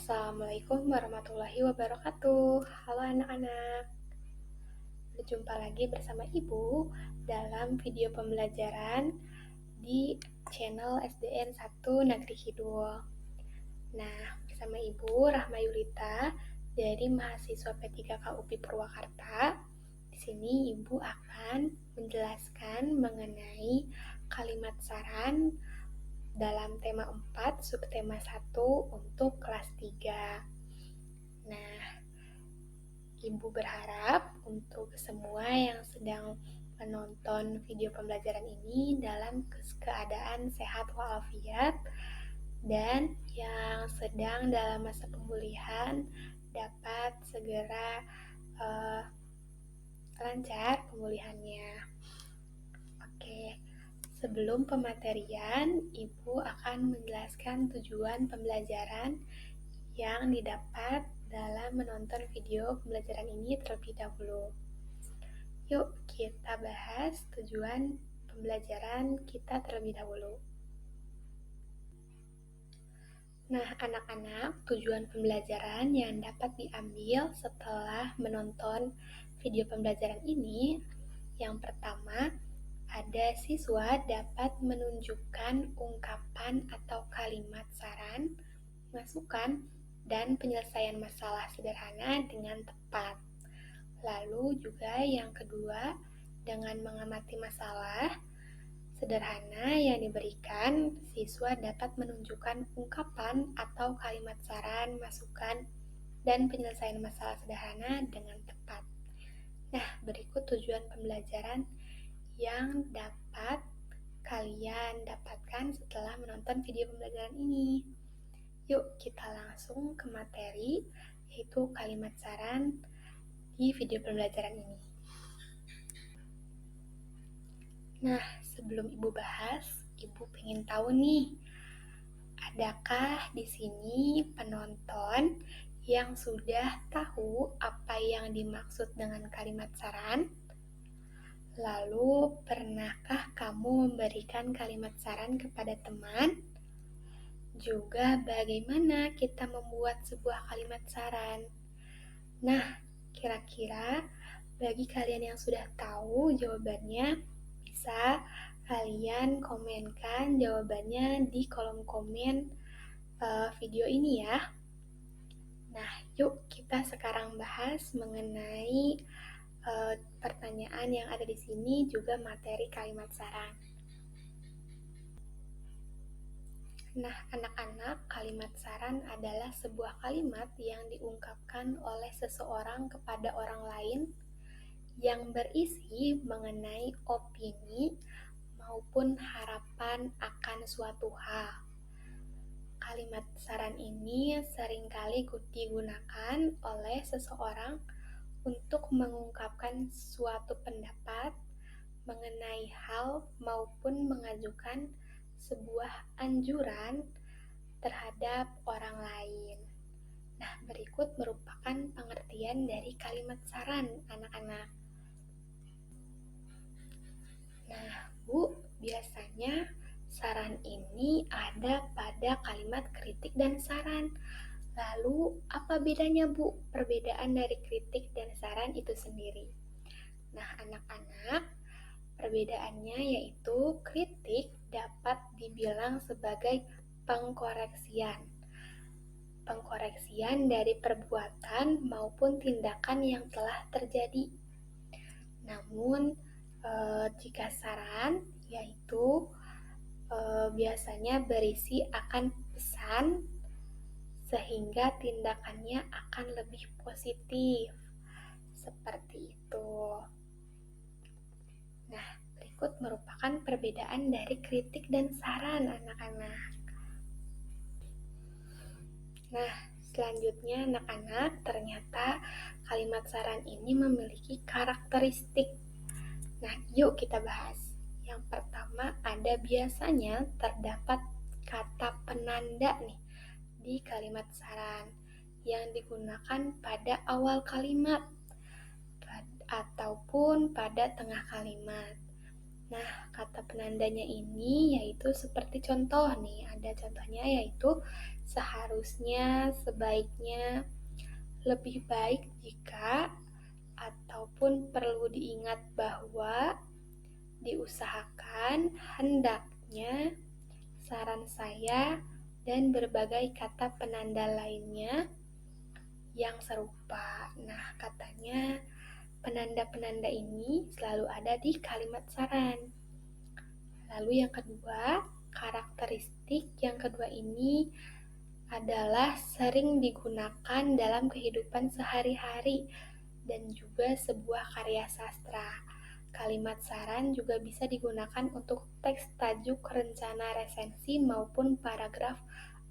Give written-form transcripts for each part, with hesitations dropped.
Assalamualaikum warahmatullahi wabarakatuh. Halo anak-anak, berjumpa lagi bersama Ibu dalam video pembelajaran di channel SDN 1 Negeri Kidul. Nah, bersama Ibu Rahma Yulita dari mahasiswa P3K UPI Purwakarta. Di sini Ibu akan menjelaskan mengenai kalimat saran dalam tema 4, subtema 1 untuk kelas 3. Nah, Ibu berharap untuk semua yang sedang menonton video pembelajaran ini dalam keadaan sehat walafiat dan yang sedang dalam masa pemulihan dapat segera lancar pemulihannya. Oke, sebelum pematerian, Ibu akan menjelaskan tujuan pembelajaran yang didapat dalam menonton video pembelajaran ini terlebih dahulu. Yuk kita bahas tujuan pembelajaran kita terlebih dahulu. Nah, anak-anak, tujuan pembelajaran yang dapat diambil setelah menonton video pembelajaran ini, yang pertama, ada siswa dapat menunjukkan ungkapan atau kalimat saran, masukan, dan penyelesaian masalah sederhana dengan tepat. Lalu juga yang kedua, dengan mengamati masalah sederhana yang diberikan, siswa dapat menunjukkan ungkapan atau kalimat saran, masukan, dan penyelesaian masalah sederhana dengan tepat. Nah, berikut tujuan pembelajaran yang dapat kalian dapatkan setelah menonton video pembelajaran ini. Yuk kita langsung ke materi, yaitu kalimat saran di video pembelajaran ini. Nah, sebelum Ibu bahas, Ibu pengen tahu nih, adakah di sini penonton yang sudah tahu apa yang dimaksud dengan kalimat saran? Lalu, pernahkah kamu memberikan kalimat saran kepada teman? Juga bagaimana kita membuat sebuah kalimat saran? Nah, kira-kira bagi kalian yang sudah tahu jawabannya, bisa kalian komenkan jawabannya di kolom komen video ini ya. Nah, yuk kita sekarang bahas mengenai pertanyaan yang ada di sini, juga materi kalimat saran. Nah, anak-anak, kalimat saran adalah sebuah kalimat yang diungkapkan oleh seseorang kepada orang lain yang berisi mengenai opini maupun harapan akan suatu hal. Kalimat saran ini seringkali digunakan oleh seseorang untuk mengungkapkan suatu pendapat mengenai hal maupun mengajukan sebuah anjuran terhadap orang lain. Nah, berikut merupakan pengertian dari kalimat saran, anak-anak. Nah, Bu, biasanya saran ini ada pada kalimat kritik dan saran. Lalu, apa bedanya, Bu? Perbedaan dari kritik dan saran itu sendiri. Nah, anak-anak, perbedaannya yaitu kritik dapat dibilang sebagai pengkoreksian. Pengkoreksian dari perbuatan maupun tindakan yang telah terjadi. Namun, jika saran yaitu biasanya berisi akan pesan sehingga tindakannya akan lebih positif. Seperti itu. Nah, berikut merupakan perbedaan dari kritik dan saran, anak-anak. Nah, selanjutnya anak-anak, ternyata kalimat saran ini memiliki karakteristik. Nah, yuk kita bahas. Yang pertama, ada biasanya terdapat kata penanda nih di kalimat saran yang digunakan pada awal kalimat ataupun pada tengah kalimat. Nah, kata penandanya ini yaitu seperti contoh nih, ada contohnya yaitu seharusnya, sebaiknya, lebih baik jika, ataupun perlu diingat bahwa, diusahakan, hendaknya, saran saya, dan berbagai kata penanda lainnya yang serupa. Nah, katanya penanda-penanda ini selalu ada di kalimat saran. Lalu yang kedua, karakteristik yang kedua ini adalah sering digunakan dalam kehidupan sehari-hari dan juga sebuah karya sastra. Kalimat saran juga bisa digunakan untuk teks tajuk rencana resensi maupun paragraf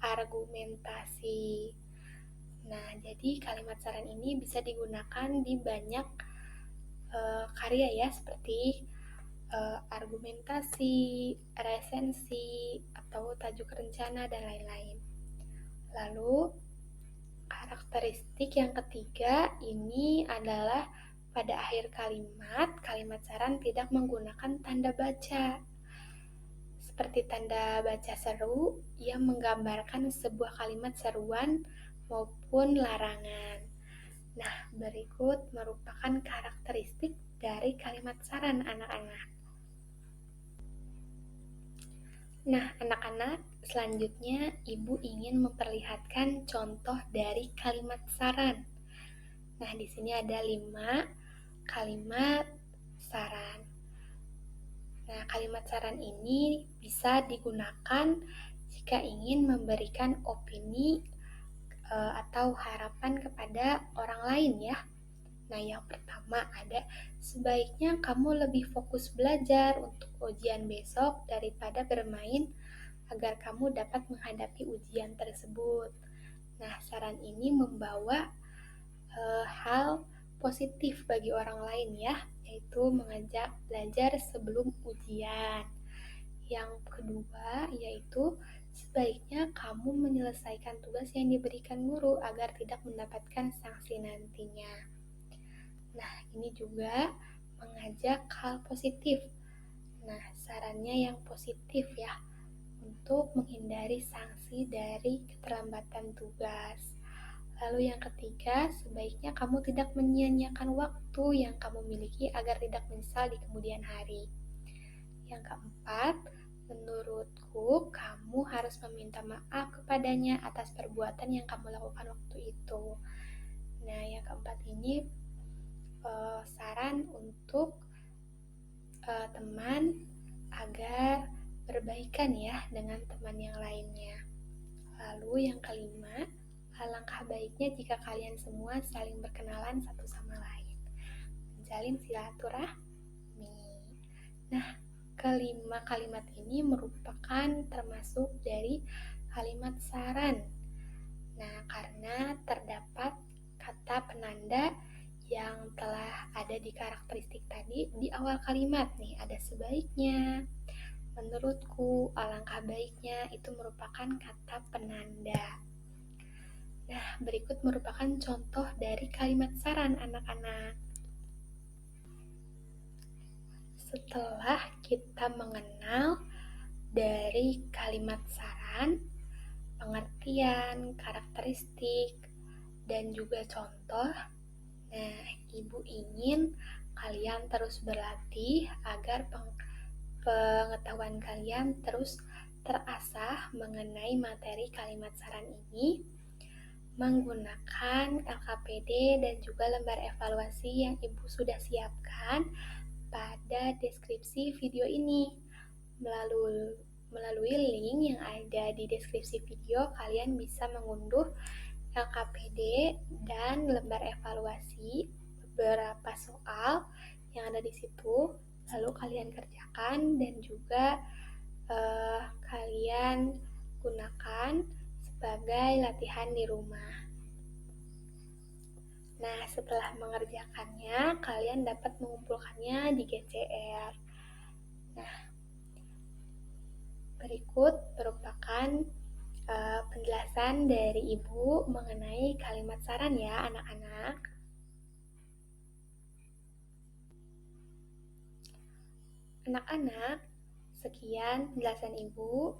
argumentasi. Nah, jadi kalimat saran ini bisa digunakan di banyak karya ya, seperti argumentasi, resensi, atau tajuk rencana, dan lain-lain. Lalu, karakteristik yang ketiga ini adalah pada akhir kalimat, kalimat saran tidak menggunakan tanda baca. Seperti tanda baca seru yang menggambarkan sebuah kalimat seruan maupun larangan. Nah, berikut merupakan karakteristik dari kalimat saran anak-anak. Nah, anak-anak, selanjutnya Ibu ingin memperlihatkan contoh dari kalimat saran. Nah, di sini ada 5 kalimat saran. Nah, kalimat saran ini bisa digunakan jika ingin memberikan opini atau harapan kepada orang lain ya. Nah, yang pertama ada, sebaiknya kamu lebih fokus belajar untuk ujian besok daripada bermain agar kamu dapat menghadapi ujian tersebut. Nah, saran ini membawa hal positif bagi orang lain ya, yaitu mengajak belajar sebelum ujian. Yang kedua yaitu sebaiknya kamu menyelesaikan tugas yang diberikan guru agar tidak mendapatkan sanksi nantinya. Nah, ini juga mengajak hal positif. Nah, sarannya yang positif ya, untuk menghindari sanksi dari keterlambatan tugas. Lalu yang ketiga, sebaiknya kamu tidak menyia-nyiakan waktu yang kamu miliki agar tidak menyesal di kemudian hari. Yang keempat, menurutku kamu harus meminta maaf kepadanya atas perbuatan yang kamu lakukan waktu itu. Nah, yang keempat ini saran untuk teman agar berbaikan ya dengan teman yang lainnya. Lalu yang kelima, alangkah baiknya jika kalian semua saling berkenalan satu sama lain, menjalin silaturahmi. Nah, kelima kalimat ini merupakan termasuk dari kalimat saran. Nah, karena terdapat kata penanda yang telah ada di karakteristik tadi di awal kalimat nih, ada sebaiknya, menurutku, alangkah baiknya, itu merupakan kata penanda. Nah, berikut merupakan contoh dari kalimat saran anak-anak. Setelah kita mengenal dari kalimat saran, pengertian, karakteristik, dan juga contoh, nah, Ibu ingin kalian terus berlatih agar pengetahuan kalian terus terasah mengenai materi kalimat saran ini menggunakan LKPD dan juga lembar evaluasi yang Ibu sudah siapkan pada deskripsi video ini. Melalui link yang ada di deskripsi video, kalian bisa mengunduh LKPD dan lembar evaluasi beberapa soal yang ada di situ, lalu kalian kerjakan dan juga kalian gunakan sebagai latihan di rumah. Nah, setelah mengerjakannya, kalian dapat mengumpulkannya di GCR. Nah, berikut merupakan penjelasan dari Ibu mengenai kalimat saran ya, anak-anak. Anak-anak, sekian penjelasan Ibu.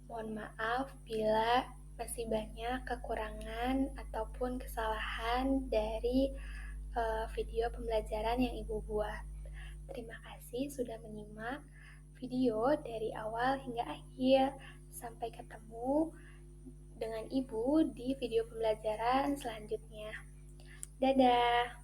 Mohon maaf bila masih banyak kekurangan ataupun kesalahan dari video pembelajaran yang Ibu buat. Terima kasih sudah menyimak video dari awal hingga akhir. Sampai ketemu dengan Ibu di video pembelajaran selanjutnya. Dadah!